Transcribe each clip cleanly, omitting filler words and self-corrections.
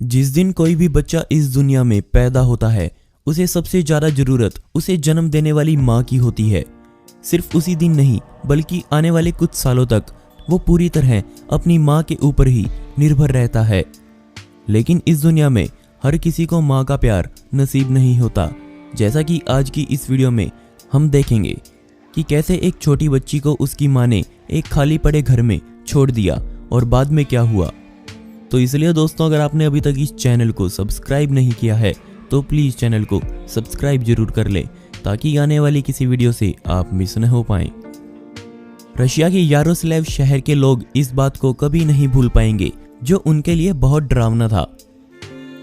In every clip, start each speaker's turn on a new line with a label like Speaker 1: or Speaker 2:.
Speaker 1: जिस दिन कोई भी बच्चा इस दुनिया में पैदा होता है, उसे सबसे ज्यादा जरूरत उसे जन्म देने वाली माँ की होती है। सिर्फ उसी दिन नहीं, बल्कि आने वाले कुछ सालों तक वो पूरी तरह अपनी माँ के ऊपर ही निर्भर रहता है। लेकिन इस दुनिया में हर किसी को माँ का प्यार नसीब नहीं होता। जैसा कि आज की इस वीडियो में हम देखेंगे कि कैसे एक छोटी बच्ची को उसकी माँ ने एक खाली पड़े घर में छोड़ दिया और बाद में क्या हुआ। तो इसलिए दोस्तों, अगर आपने अभी तक इस चैनल को सब्सक्राइब नहीं किया है तो प्लीज़ चैनल को सब्सक्राइब जरूर कर लें, ताकि आने वाली किसी वीडियो से आप मिस न हो पाएं। रशिया के यारोस्लाव शहर के लोग इस बात को कभी नहीं भूल पाएंगे जो उनके लिए बहुत डरावना था।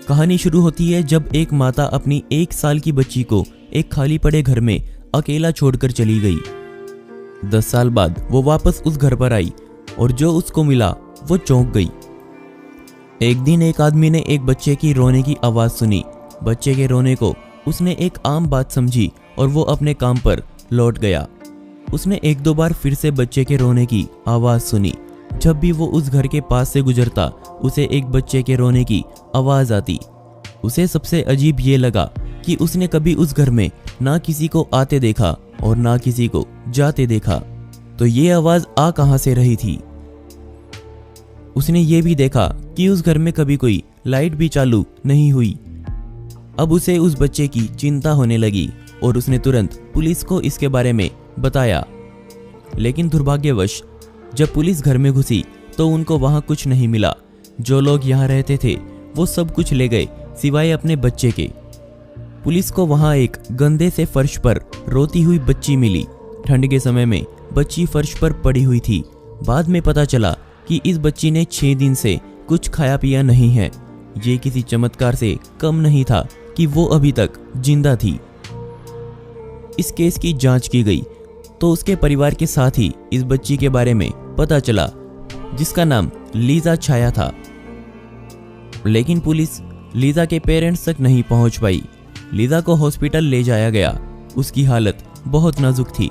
Speaker 1: कहानी शुरू होती है जब एक माता अपनी 1 साल की बच्ची को एक खाली पड़े घर में अकेला छोड़कर चली गई। 10 साल बाद वो वापस उस घर पर आई और जो उसको मिला वो चौंक गई। एक दिन एक आदमी ने एक बच्चे की रोने की आवाज़ सुनी। बच्चे के रोने को उसने एक आम बात समझी और वो अपने काम पर लौट गया। उसने 1-2 बार फिर से बच्चे के रोने की आवाज़ सुनी। जब भी वो उस घर के पास से गुजरता, उसे एक बच्चे के रोने की आवाज़ आती। उसे सबसे अजीब ये लगा कि उसने कभी उस घर में ना किसी को आते देखा और ना किसी को जाते देखा। तो ये आवाज़ आ कहाँ से रही थी। उसने ये भी देखा कि उस घर में कभी कोई लाइट भी चालू नहीं हुई। अब उसे उस बच्चे की चिंता होने लगी और उसने तुरंत पुलिस को इसके बारे में बताया। लेकिन दुर्भाग्यवश जब पुलिस घर में घुसी तो उनको वहां कुछ नहीं मिला। जो लोग यहाँ रहते थे वो सब कुछ ले गए सिवाय अपने बच्चे के। पुलिस को वहां एक गंदे से फर्श पर रोती हुई बच्ची मिली। ठंड के समय में बच्ची फर्श पर पड़ी हुई थी। बाद में पता चला कि इस बच्ची ने 6 दिन से कुछ खाया पिया नहीं है। ये किसी चमत्कार से कम नहीं था कि वो अभी तक जिंदा थी। इस केस की जांच की गई तो उसके परिवार के साथ ही इस बच्ची के बारे में पता चला, जिसका नाम लीजा छाया था। लेकिन पुलिस लीजा के पेरेंट्स तक नहीं पहुंच पाई। लीजा को हॉस्पिटल ले जाया गया। उसकी हालत बहुत नाजुक थी।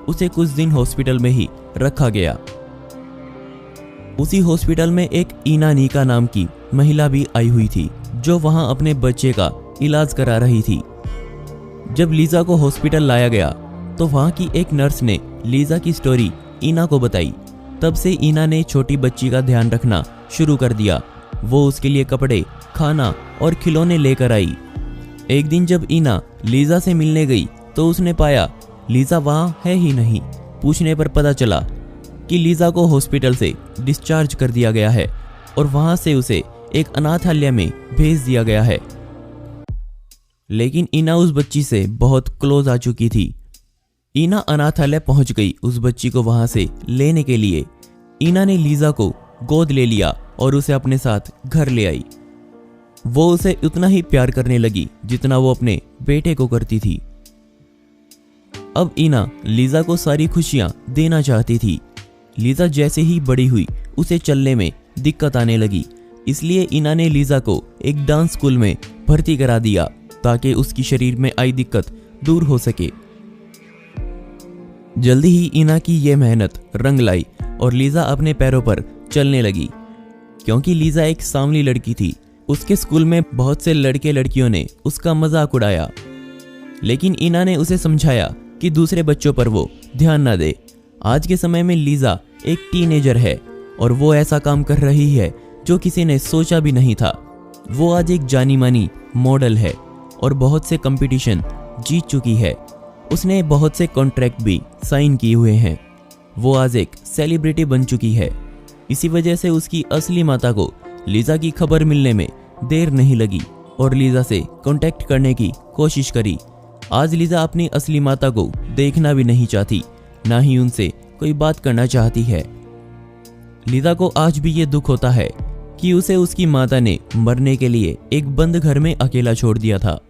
Speaker 1: उसे कुछ दिन हॉस्पिटल में ही रखा गया। उसी हॉस्पिटल में एक ईना नीका नाम की महिला भी आई हुई थी, जो वहां अपने बच्चे का इलाज करा रही थी। जब लीजा को हॉस्पिटल लाया गया तो वहां की एक नर्स ने लीजा की स्टोरी ईना को बताई। तब से ईना ने छोटी बच्ची का ध्यान रखना शुरू कर दिया। वो उसके लिए कपड़े, खाना और खिलौने लेकर आई। एक दिन जब ईना लीजा से मिलने गई तो उसने पाया लीजा वहां है ही नहीं। पूछने पर पता चला कि लीजा को हॉस्पिटल से डिस्चार्ज कर दिया गया है और वहां से उसे एक अनाथालय में भेज दिया गया है। लेकिन ईना उस बच्ची से बहुत क्लोज आ चुकी थी। ईना अनाथालय पहुंच गई उस बच्ची को वहां से लेने के लिए। ईना ने लीजा को गोद ले लिया और उसे अपने साथ घर ले आई। वो उसे उतना ही प्यार करने लगी जितना वो अपने बेटे को करती थी। अब ईना लीजा को सारी खुशियां देना चाहती थी। लीजा जैसे ही बड़ी हुई उसे चलने में दिक्कत आने लगी। इसलिए ईना ने लीजा को एक डांस स्कूल में भर्ती करा दिया ताकि उसकी शरीर में आई दिक्कत दूर हो सके। जल्दी ही ईना की ये मेहनत रंग लाई और लीजा अपने पैरों पर चलने लगी। क्योंकि लीजा एक सांवली लड़की थी, उसके स्कूल में बहुत से लड़के लड़कियों ने उसका मजाक उड़ाया। लेकिन ईना ने उसे समझाया कि दूसरे बच्चों पर वो ध्यान न दे। आज के समय में लीजा एक टीनेजर है और वो ऐसा काम कर रही है जो किसी ने सोचा भी नहीं था। वो आज एक जानी मानी मॉडल है और बहुत से कंपटीशन जीत चुकी है। उसने बहुत से कॉन्ट्रैक्ट भी साइन किए हुए हैं। वो आज एक सेलिब्रिटी बन चुकी है। इसी वजह से उसकी असली माता को लीजा की खबर मिलने में देर नहीं लगी और लीजा से कांटेक्ट करने की कोशिश करी। आज लीजा अपनी असली माता को देखना भी नहीं चाहती, ना ही उनसे कोई बात करना चाहती है। लीजा को आज भी ये दुख होता है कि उसे उसकी माता ने मरने के लिए एक बंद घर में अकेला छोड़ दिया था।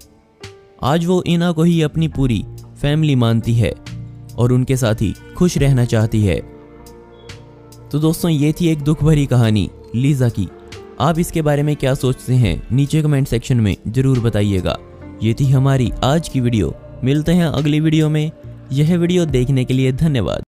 Speaker 1: आज वो ईना को ही अपनी पूरी फैमिली मानती है और उनके साथ ही खुश रहना चाहती है। तो दोस्तों, ये थी एक दुख भरी कहानी लीजा की। आप इसके बारे में क्या सोचते हैं नीचे कमेंट सेक्शन में जरूर बताइएगा। ये थी हमारी आज की वीडियो। मिलते हैं अगली वीडियो में। यह वीडियो देखने के लिए धन्यवाद।